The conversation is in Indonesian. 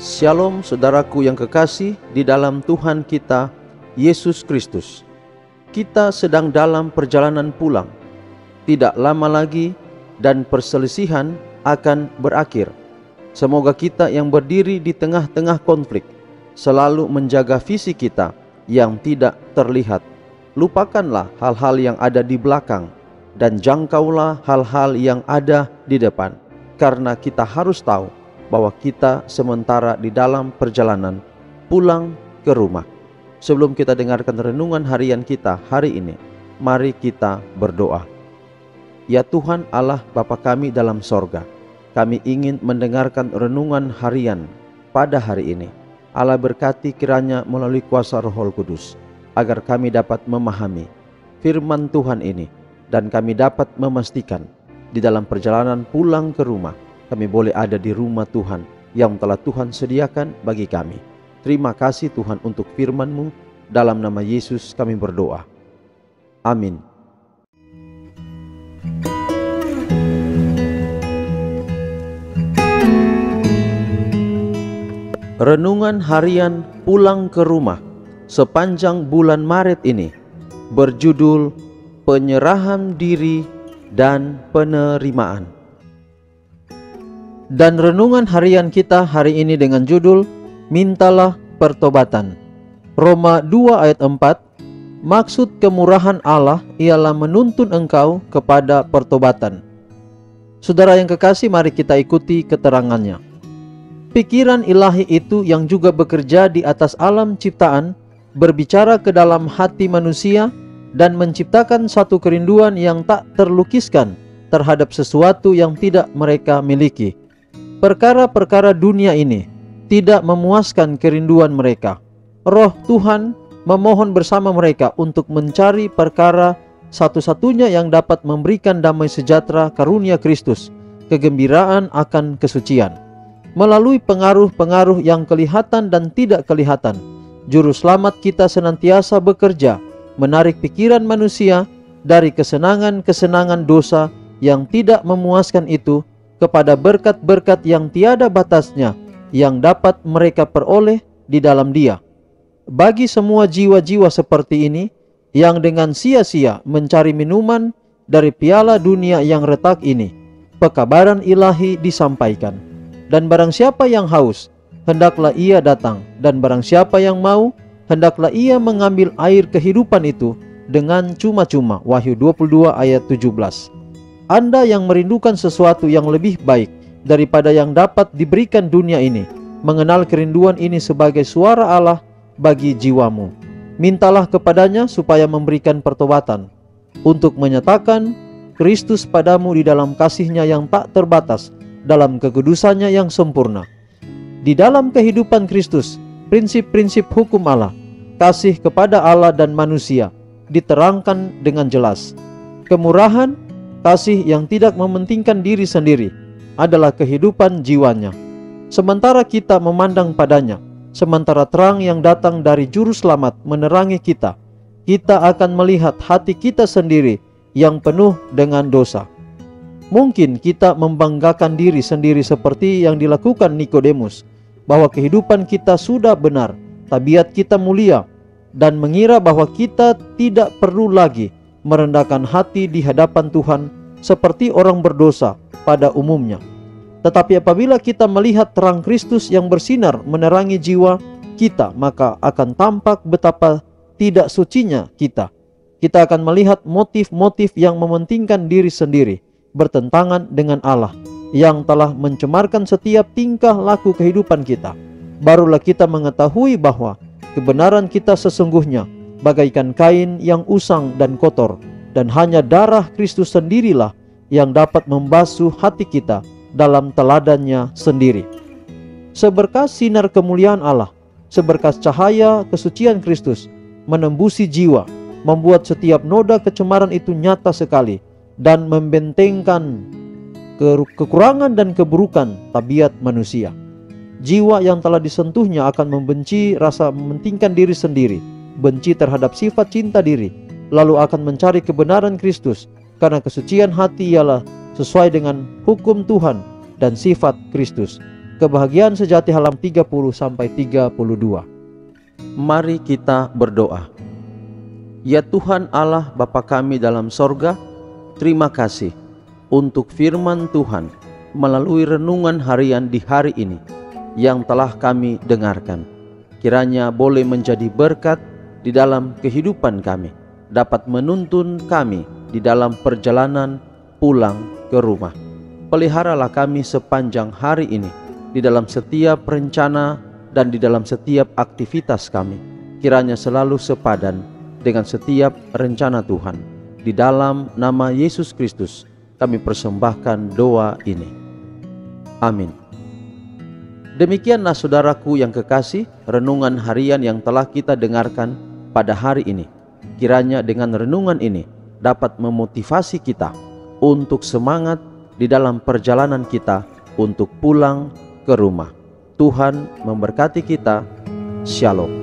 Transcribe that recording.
Shalom saudaraku yang kekasih di dalam Tuhan kita, Yesus Kristus. Kita sedang dalam perjalanan pulang. Tidak lama lagi dan perselisihan akan berakhir. Semoga kita yang berdiri di tengah-tengah konflik selalu menjaga visi kita yang tidak terlihat. Lupakanlah hal-hal yang ada di belakang dan jangkaulah hal-hal yang ada di depan. Karena kita harus tahu bahwa kita sementara di dalam perjalanan pulang ke rumah. Sebelum kita dengarkan renungan harian kita hari ini, mari kita berdoa. Ya Tuhan Allah Bapa kami dalam sorga, kami ingin mendengarkan renungan harian pada hari ini. Allah berkati kiranya melalui kuasa Roh Kudus, agar kami dapat memahami firman Tuhan ini, dan kami dapat memastikan di dalam perjalanan pulang ke rumah, kami boleh ada di rumah Tuhan yang telah Tuhan sediakan bagi kami. Terima kasih Tuhan untuk firman-Mu. Dalam nama Yesus kami berdoa. Amin. Renungan harian pulang ke rumah sepanjang bulan Maret ini berjudul Penyerahan Diri dan Penerimaan. Dan renungan harian kita hari ini dengan judul Mintalah Pertobatan. Roma 2 ayat 4, maksud kemurahan Allah ialah menuntun engkau kepada pertobatan. Saudara yang kekasih, mari kita ikuti keterangannya. Pikiran ilahi itu yang juga bekerja di atas alam ciptaan, berbicara ke dalam hati manusia dan menciptakan satu kerinduan yang tak terlukiskan terhadap sesuatu yang tidak mereka miliki. Perkara-perkara dunia ini tidak memuaskan kerinduan mereka. Roh Tuhan memohon bersama mereka untuk mencari perkara satu-satunya yang dapat memberikan damai sejahtera karunia Kristus, kegembiraan akan kesucian. Melalui pengaruh-pengaruh yang kelihatan dan tidak kelihatan, Juru Selamat kita senantiasa bekerja menarik pikiran manusia dari kesenangan-kesenangan dosa yang tidak memuaskan itu kepada berkat-berkat yang tiada batasnya yang dapat mereka peroleh di dalam Dia. Bagi semua jiwa-jiwa seperti ini yang dengan sia-sia mencari minuman dari piala dunia yang retak ini, pekabaran ilahi disampaikan. Dan barang siapa yang haus, hendaklah ia datang, dan barang siapa yang mau, hendaklah ia mengambil air kehidupan itu dengan cuma-cuma. Wahyu 22 ayat 17. Anda yang merindukan sesuatu yang lebih baik daripada yang dapat diberikan dunia ini, mengenal kerinduan ini sebagai suara Allah bagi jiwamu. Mintalah kepadanya supaya memberikan pertobatan, untuk menyatakan Kristus padamu di dalam kasih-Nya yang tak terbatas, dalam kekudusannya yang sempurna. Di dalam kehidupan Kristus, prinsip-prinsip hukum Allah, kasih kepada Allah dan manusia diterangkan dengan jelas. Kemurahan, kasih yang tidak mementingkan diri sendiri adalah kehidupan jiwanya. Sementara kita memandang padanya, sementara terang yang datang dari Juru Selamat menerangi kita, kita akan melihat hati kita sendiri yang penuh dengan dosa. Mungkin kita membanggakan diri sendiri seperti yang dilakukan Nikodemus, bahwa kehidupan kita sudah benar, tabiat kita mulia, dan mengira bahwa kita tidak perlu lagi merendahkan hati di hadapan Tuhan seperti orang berdosa pada umumnya. Tetapi apabila kita melihat terang Kristus yang bersinar menerangi jiwa kita, maka akan tampak betapa tidak sucinya kita. Kita akan melihat motif-motif yang mementingkan diri sendiri, bertentangan dengan Allah yang telah mencemarkan setiap tingkah laku kehidupan kita. Barulah kita mengetahui bahwa kebenaran kita sesungguhnya bagaikan kain yang usang dan kotor, dan hanya darah Kristus sendirilah yang dapat membasuh hati kita dalam teladannya sendiri. Seberkas sinar kemuliaan Allah, seberkas cahaya kesucian Kristus menembusi jiwa, membuat setiap noda kecemaran itu nyata sekali dan membentengkan kekurangan dan keburukan tabiat manusia. Jiwa yang telah disentuhnya akan membenci rasa mementingkan diri sendiri, benci terhadap sifat cinta diri, lalu akan mencari kebenaran Kristus, karena kesucian hati ialah sesuai dengan hukum Tuhan dan sifat Kristus. Kebahagiaan Sejati halaman 30-32. Mari kita berdoa. Ya Tuhan Allah Bapa kami dalam sorga, terima kasih untuk firman Tuhan melalui renungan harian di hari ini yang telah kami dengarkan. Kiranya boleh menjadi berkat di dalam kehidupan kami, dapat menuntun kami di dalam perjalanan pulang ke rumah. Peliharalah kami sepanjang hari ini, di dalam setiap rencana dan di dalam setiap aktivitas kami. Kiranya selalu sepadan dengan setiap rencana Tuhan. Di dalam nama Yesus Kristus kami persembahkan doa ini. Amin. Demikianlah saudaraku yang kekasih, renungan harian yang telah kita dengarkan pada hari ini. Kiranya dengan renungan ini dapat memotivasi kita untuk semangat di dalam perjalanan kita untuk pulang ke rumah. Tuhan memberkati kita. Shalom.